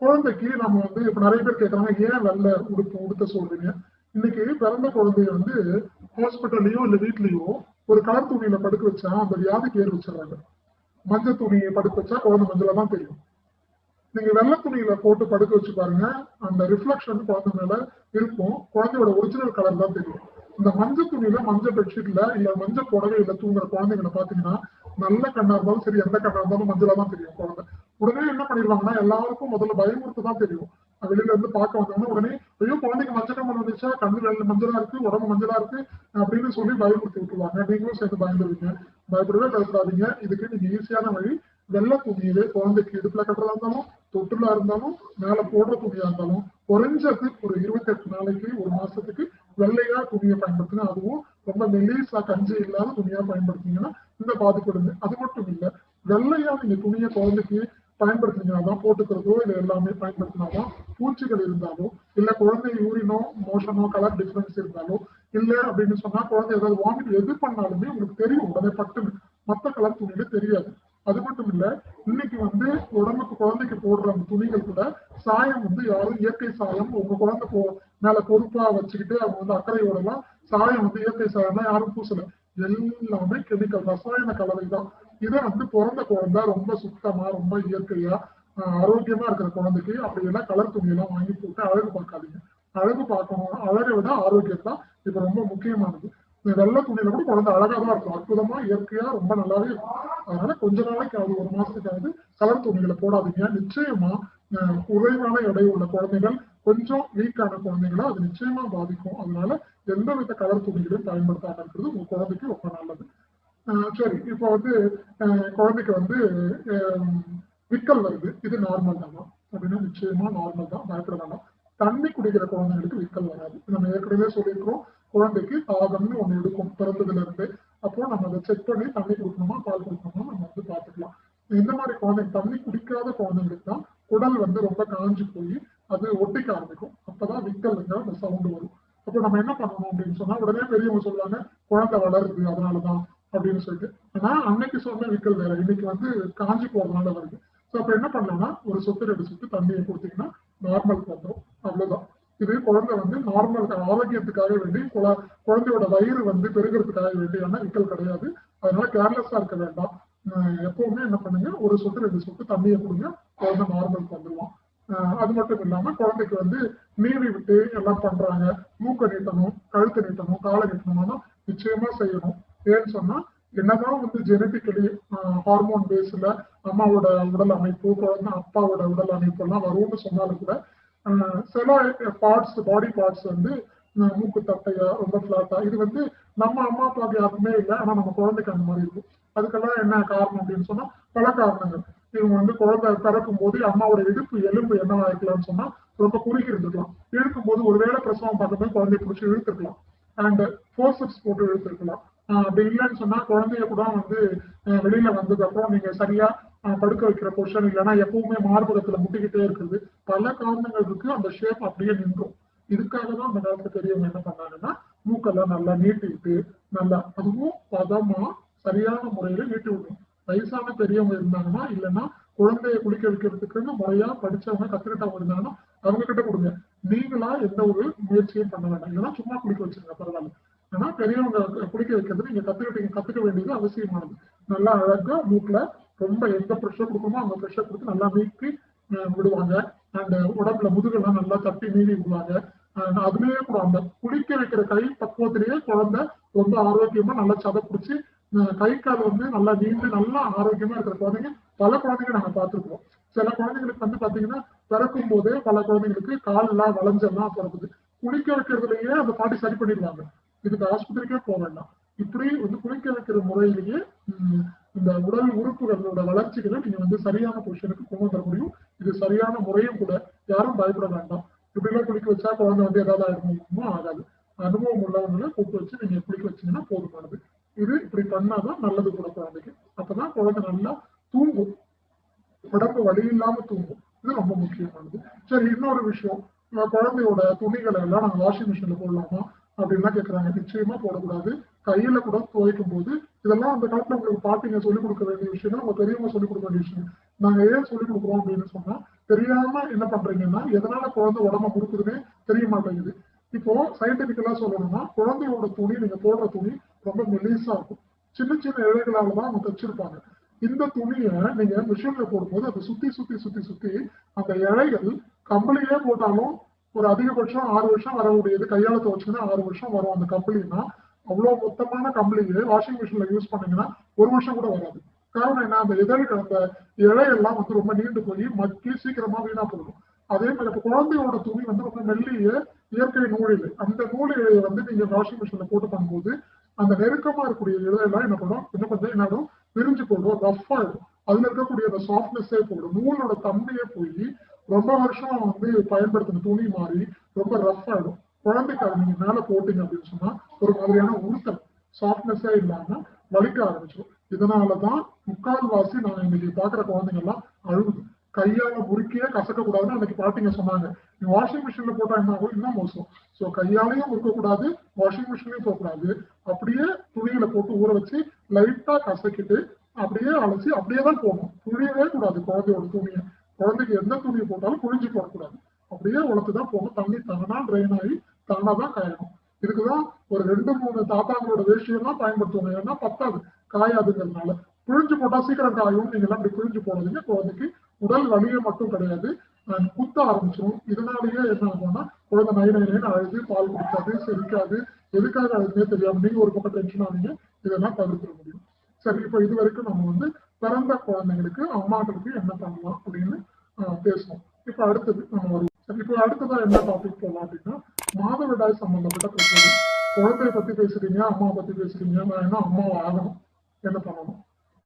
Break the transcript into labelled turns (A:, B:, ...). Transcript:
A: குழந்தைக்கு நம்ம வந்து இப்ப நிறைய பேர் கேட்கறாங்க, ஏன் வெள்ளை உடுப்பு உடுத்த சொல்றீங்க? இன்னைக்கு பிறந்த குழந்தைய வந்து ஹாஸ்பிட்டல்லையோ இல்ல வீட்லயோ ஒரு கலர் துணியில படுக்க வச்சா அந்த வியாதி பேர் வச்சிடறாங்க. மஞ்சள் துணியை படுக்க வச்சா குழந்தை மஞ்சளா தான் தெரியும். நீங்க வெள்ளை துணியில போட்டு படுக்க வச்சு பாருங்க, அந்த ரிஃப்ளெக்ஷன் குழந்தை மேல இருக்கும். குழந்தையோட ஒரிஜினல் கலர் தான் தெரியும். இந்த மஞ்சள் துணியில, மஞ்சள் பெட்ஷீட்ல இல்ல மஞ்சள் புடவையில தூங்குற குழந்தைங்களை பாத்தீங்கன்னா, நல்ல கண்ணா இருந்தாலும் சரி, எந்த கண்ணா இருந்தாலும் மஞ்சளா தான் தெரியும் குழந்தை. உடனே என்ன பண்ணிடுவாங்கன்னா, எல்லாருக்கும் முதல்ல பயமுறுத்து தான் தெரியும். வெளியில இருந்து பார்க்க வந்தோம்னா உடனே, ஐயோ குழந்தைக்கு மஞ்சள் கம்மல் வந்துச்சா, கண்ணு வெள்ளை மஞ்சளா இருக்கு, உடம்பு மஞ்சளா இருக்கு அப்படின்னு சொல்லி பயமுறுத்தி விட்டுருவாங்க. நீங்களும் சேர்ந்து பயந்துருவீங்க. பயப்படவே பயப்படாதீங்க. இதுக்கு நீங்க ஈஸியான வழி, வெள்ளை துணியிலே குழந்தைக்கு இடுப்புல கட்டுறதா இருந்தாலும், தொட்டுலா இருந்தாலும், மேல போடுற துணியா இருந்தாலும், குறைஞ்சது ஒரு 28 நாளைக்கு, ஒரு மாசத்துக்கு வெள்ளையா துணியை பயன்படுத்துங்க. அதுவும் ரொம்ப மெலிசா கஞ்சி இல்லாத துணியா பயன்படுத்தினீங்கன்னா இந்த பாதிப்பு இருக்கு. அது மட்டும் இல்ல, வெள்ளையா நீங்க துணியை குழந்தைக்கு பயன்படுத்தினாதான், போட்டுக்கிறதோ இல்ல எல்லாமே பயன்படுத்தினாதான், பூச்சிகள் இருந்தாலோ இல்ல குழந்தை யூரினோ மோஷனோ கலர் டிஃபரன்ஸ் இருந்தாலோ இல்ல அப்படின்னு சொன்னா குழந்தை ஏதாவது வாமிட் எது பண்ணாலுமே உங்களுக்கு தெரியும் உடனே பட்டுன்னு. மத்த கலர் துணியில தெரியாது. அது மட்டும் இல்ல, இன்னைக்கு வந்து உடம்புக்கு குழந்தைக்கு போடுற அந்த துணிகள் கூட சாயம் வந்து யாரும் இயற்கை சாயம் உங்க குழந்தை மேல பொறுப்பா வச்சுக்கிட்டு அவங்க வந்து அக்கறையோட எல்லாம் சாயம் வந்து இயற்கை சாயம்லாம் யாரும் பூசல. எல்லாமே கெமிக்கல் ரசாயன கலவை தான். இதை வந்து பிறந்த குழந்தை ரொம்ப சுத்தமா ரொம்ப இயற்கையா ஆரோக்கியமா இருக்கிற குழந்தைக்கு அப்படி எல்லாம் கலர் துணியெல்லாம் வாங்கி போட்டு அழகு பார்க்காதீங்க. அழகு பார்க்கணும், அழகை விட ஆரோக்கியம் தான் இப்ப ரொம்ப முக்கியமானது. இந்த வெள்ளை துணியில கூட குழந்தை அழகா தான் இருக்கும், அற்புதமா இயற்கையா ரொம்ப நல்லாவே இருக்கும். அதனால கொஞ்ச நாளைக்கு அது ஒரு மாசத்துக்காவது கலர் துணிகளை போடாதீங்க. நிச்சயமா குறைவான எடை உள்ள குழந்தைகள், கொஞ்சம் வீக்கான குழந்தைகளை அது நிச்சயமா பாதிக்கும். அதனால எந்த வித கலர் துணிகளையும் பயன்படுத்தாம இருக்கிறது உங்க குழந்தைக்கு ரொம்ப நல்லது. சரி, இப்போ வந்து குழந்தைக்கு வந்து விக்கல் வருது, இது நார்மல் தானா அப்படின்னா நிச்சயமா நார்மல் தான், பயப்பட வேண்டாம். தண்ணி குடிக்கிற குழந்தைங்களுக்கு விக்கல் வராது. நம்ம ஏற்கனவே சொல்லியிருக்கிறோம், குழந்தைக்கு தாகம்னு ஒண்ணு இருக்கும் பிறந்ததுல இருந்து. அப்போ நம்ம அதை செக் பண்ணி தண்ணி கொடுக்கணுமா பால் கொடுக்கணுமா நம்ம வந்து பார்த்துக்கலாம். இந்த மாதிரி குழந்தை தண்ணி குடிக்காத குழந்தைங்களுக்கு தான் குடல் வந்து ரொம்ப காஞ்சி போய் அது ஒட்டிக்க ஆரம்பிக்கும். அப்பதான் விக்கல்ங்கிற அந்த சவுண்டு வரும். அப்போ நம்ம என்ன பண்ணணும் அப்படின்னு சொன்னா, உடனே பெரியவங்க சொல்லுவாங்க குழந்தை வளருது அதனாலதான் அப்படின்னு சொல்லிட்டு. ஆனா அன்னைக்கு சொன்ன விக்கல் வேற, இன்னைக்கு வந்து காஞ்சி போறதுனால வருது. ஸோ அப்ப என்ன பண்ணலாம்னா, ஒரு சொட்டு 2 சொட்டு தண்ணியை கொடுத்தீங்கன்னா நார்மலுக்கு வந்துடும். அவ்வளவுதான். இது குழந்தை வந்து நார்மல் ஆரோக்கியத்துக்காக வேண்டி, குழந்தையோட வயிறு வந்து பெருகிறதுக்காக வேண்டியான விக்கல் கிடையாது. அதனால கேர்லெஸ்ஸா இருக்க வேண்டாம். எப்பவுமே என்ன பண்ணுங்க, ஒரு சொட்டு 2 சொட்டு தண்ணியை கொடுங்க, குழந்தை நார்மலுக்கு வந்துடுவான். அது மட்டும் இல்லாம குழந்தைக்கு வந்து நீவி விட்டு எல்லாம் பண்றாங்க, மூக்கை நீட்டணும், கழுத்தை நீட்டணும், காலை நீட்டணும்னா நிச்சயமா செய்யணும். ஏன்னு சொன்னா, என்னதான் வந்து ஜெனட்டிக்கலி ஹார்மோன் பேஸ்ல அம்மாவோட உடல் அமைப்பு, குழந்தை அப்பாவோட உடல் அமைப்பு எல்லாம் வரும்னு சொன்னாலும் கூட சில பார்ட்ஸ், பாடி பார்ட்ஸ் வந்து மூக்கு தட்டையா ரொம்ப பிளாட்டா, இது வந்து நம்ம அம்மா அப்பாவுக்கு யாருக்குமே இல்லை, ஆனா நம்ம குழந்தைக்கு அந்த மாதிரி இருக்கும். அதுக்கெல்லாம் என்ன காரணம் அப்படின்னு சொன்னா பல காரணங்கள். இவங்க வந்து குழந்தை பிறக்கும் போது அம்மாவோட இடுப்பு எலும்பு என்னவா இருக்கலாம்னு சொன்னா ரொம்ப குறுகி இருந்துக்கலாம். இழுக்கும் போது ஒருவேளை பிரசவம் பார்க்கும்போது குழந்தைய பிடிச்சி இழுத்துக்கலாம், அண்ட் ஃபோர்செப்ஸ் போட்டு இழுத்துருக்கலாம். அப்படி இல்லைன்னு சொன்னா குழந்தைய கூட வந்து வெளியில வந்ததுக்கு அப்புறம் நீங்க சரியா படுக்க வைக்கிற பொசிஷன் இல்லைன்னா எப்பவுமே மார்பகத்துல முட்டிக்கிட்டே இருக்குது, பல காரணங்கள் இருக்கு. அந்த ஷேப் அப்படியே நின்றும். இதுக்காக தான் அந்த காலத்துல பெரியவங்க என்ன பண்ணாங்கன்னா, மூக்கெல்லாம் நல்லா நீட்டி விட்டு, நல்லா அதுவும் பதமா சரியான முறையில நீட்டி விடணும். வயசான பெரியவங்க இருந்தாங்கன்னா, இல்லைன்னா குழந்தைய குளிக்க வைக்கிறதுக்குன்னு முறையா படிச்சவங்க கத்துக்கிட்டவங்க இருந்தாங்கன்னா அவங்க கிட்ட கொடுங்க. நீங்களா எந்த ஒரு முயற்சியும் பண்ண வேண்டாம். இல்லைன்னா சும்மா குளிக்க வச்சிருங்க, பரவாயில்ல. ஆனா பெரியவங்க குளிக்க வைக்கிறது நீங்க கத்துக்க வேண்டியது அவசியமானது. நல்லா அழகா மூக்குல ரொம்ப எந்த ப்ரெஷர் கொடுக்கணுமோ அந்த ப்ரெஷர் கொடுத்து நல்லா நீக்கி விடுவாங்க. அந்த உடம்புல முதுகெல்லாம் நல்லா தட்டி நீவி விடுவாங்க. அதுலயே கூட அந்த குளிக்க வைக்கிற கை பக்குவத்திலேயே குழந்தை ரொம்ப ஆரோக்கியமா நல்லா சதை பிடிச்சி கை கால் வந்து நல்லா நீண்டு நல்லா ஆரோக்கியமா இருக்கிற குழந்தைங்க பல குழந்தைங்க நாங்க பார்த்துருக்கோம். சில குழந்தைங்களுக்கு வந்து பாத்தீங்கன்னா பிறக்கும் போதே பல குழந்தைங்களுக்கு கால் எல்லாம் வளைஞ்செல்லாம் பிறக்குது. குளிக்க வைக்கிறதுலயே அந்த பாட்டி சரி பண்ணிடுவாங்க, இதுக்கு ஆஸ்பத்திரிக்கே போக வேண்டாம். இப்படி வந்து குளிக்க வைக்கிற முறையிலேயே இந்த உடல் உறுப்புகளோட வளர்ச்சிகளை நீங்க வந்து சரியான பொசிஷனுக்கு கொண்டு வர முடியும். இது சரியான முறையும் கூட, யாரும் பயப்பட வேண்டாம். இப்படி எல்லாம் குளிக்க வச்சா குழந்தை வந்து ஏதாவது ஆயிருக்குமோ ஆகாது. அனுபவம் உள்ளவங்களை கூப்பிட்டு வச்சு நீங்க குளிக்க வச்சீங்கன்னா போதுமானது. இது இப்படி பண்ணாதான் நல்லது கூட குழந்தைக்கு. அப்பதான் குழந்தை நல்லா தூங்கும், உடம்பு வலி இல்லாம தூங்கும். இது ரொம்ப முக்கியமானது. சரி, இன்னொரு விஷயம், குழந்தையோட துணிகளை எல்லாம் நாங்க வாஷிங் மிஷின்ல போடலாமா அப்படின்லாம் கேட்கறாங்க. நிச்சயமா போடக்கூடாது. கையில கூட துவைக்கும் போது இதெல்லாம் அந்த காலத்துல உங்களுக்கு பாட்டிங்க சொல்லிக் கொடுக்க வேண்டிய விஷயம், உங்க பெரியவங்க சொல்லிக் கொடுக்க வேண்டிய விஷயம். நாங்க ஏன் சொல்லிக் கொடுக்குறோம் அப்படின்னு சொன்னா, தெரியாம என்ன பண்றீங்கன்னா எதனால குழந்தை உடம்ப முறுக்குதுன்னே தெரிய மாட்டேங்குது. இப்போ சயின்டிபிக்கலா சொல்லணும்னா, குழந்தையோட துணி நீங்க போடுற துணி ரொம்ப மெலிசா இருக்கும். சின்ன சின்ன இழைகளால தான் அவங்க தச்சிருப்பாங்க. இந்த துணியை நீங்க மிஷின்ல போடும்போது அதை சுத்தி சுத்தி சுத்தி சுத்தி அந்த இழைகள் கம்பளியே போட்டாலும் ஒரு அதிகபட்சம் 6 வருஷம் வரக்கூடியது. கையால துவச்சுன்னா 6 வருஷம் வரும் அந்த கம்பளின்னா. அவ்வளவு மொத்தமான கம்பளியை வாஷிங் மிஷின்ல யூஸ் பண்ணீங்கன்னா 1 வருஷம் கூட வராது. காரணம் என்ன, அந்த இதழ்கள் அந்த இழையெல்லாம் வந்து ரொம்ப நீண்டு போய் மக்கி சீக்கிரமா வீணா போயிடும். அதே மாதிரி இப்ப குழந்தையோட துணி வந்து ரொம்ப மெல்லிய இயற்கை நூல் இழை. அந்த நூல் இழையை வந்து நீங்க வாஷிங் மிஷின்ல போட்டு பண்ணும்போது அந்த நெருக்கமா இருக்கக்கூடிய இழையெல்லாம் என்ன பண்ணும், இன்னும் கொஞ்சம் என்னாடும், விரிஞ்சு போயிடும், ரஃப் ஆயிடும். அதுல இருக்கக்கூடிய அந்த சாஃப்ட்னஸே போயிடும், நூலோட தன்மையே போய் ரொம்ப வருஷம் வந்து பயன்படுத்தின துணி மாறி ரொம்ப ரஃப் ஆயிடும். குழந்தைக்கு அதை நீங்க மேல போட்டீங்க அப்படின்னு சொன்னா ஒரு மாதிரியான உறுத்தல், சாஃப்ட்னஸே இல்லாம வலிக்க ஆரம்பிச்சிடும். இதனாலதான் முக்கால்வாசி நான் இன்னைக்கு பாக்குற குழந்தைங்க எல்லாம் அழுகுது. கையால முறுக்கியே கசக்க கூடாதுன்னு அன்னைக்கு பாட்டிங்க சொன்னாங்க. நீ வாஷிங் மிஷின்ல போட்டா என்ன ஆகும், இன்னும் மோசம். ஸோ கையாலையும் முறுக்கக்கூடாது, வாஷிங் மிஷின்லயும் போகக்கூடாது. அப்படியே துணியில போட்டு ஊற வச்சு லைட்டா கசக்கிட்டு அப்படியே அலசி அப்படியே தான் போடணும். புழியவே கூடாது குழந்தையோட துணியை. குழந்தைக்கு எந்த துணியை போட்டாலும் புழிஞ்சு போடக்கூடாது. அப்படியே உளத்துதான் போகணும். தண்ணி தானா ட்ரெயின் ஆகி தானா தான் காயணும். இதுக்குதான் ஒரு 2-3 தாத்தாங்களோட வேஷ்டியெல்லாம் பயன்படுத்துவாங்க. ஏன்னா பத்தாது, காயாதுங்கிறதுனால. புழிஞ்சு போட்டா சீக்கிரம் காயும். நீங்க எல்லாம் அப்படி புழிஞ்சு போடாதீங்க. குழந்தைக்கு உடல் வலியை மட்டும் கிடையாது, குத்த ஆரம்பிச்சிடும். இதனாலேயே என்ன ஆகும்னா குழந்தை நை நைன்னு அழுது, பால் குடிக்காது, செரிக்காது. எதுக்காக அழுதுனே தெரியாம நீங்க ஒரு பக்கம் டென்ஷன் ஆனீங்க. இதெல்லாம் தவிர்க்க முடியும். சரி, இப்போ இது வரைக்கும் நம்ம வந்து பிறந்த குழந்தைங்களுக்கு அம்மாக்களுக்கு என்ன பண்ணலாம் அப்படின்னு பேசணும். இப்போ அடுத்தது நம்ம வருவோம். சரி, இப்போ அடுத்ததா என்ன டாபிக் போகலாம் அப்படின்னா, மாதவிடாய் சம்பந்தப்பட்ட பிரச்சனை. குழந்தைய பத்தி பேசுறீங்க, அம்மா பத்தி பேசுறீங்க, நான் என்ன அம்மாவை ஆகணும், என்ன பண்ணணும்?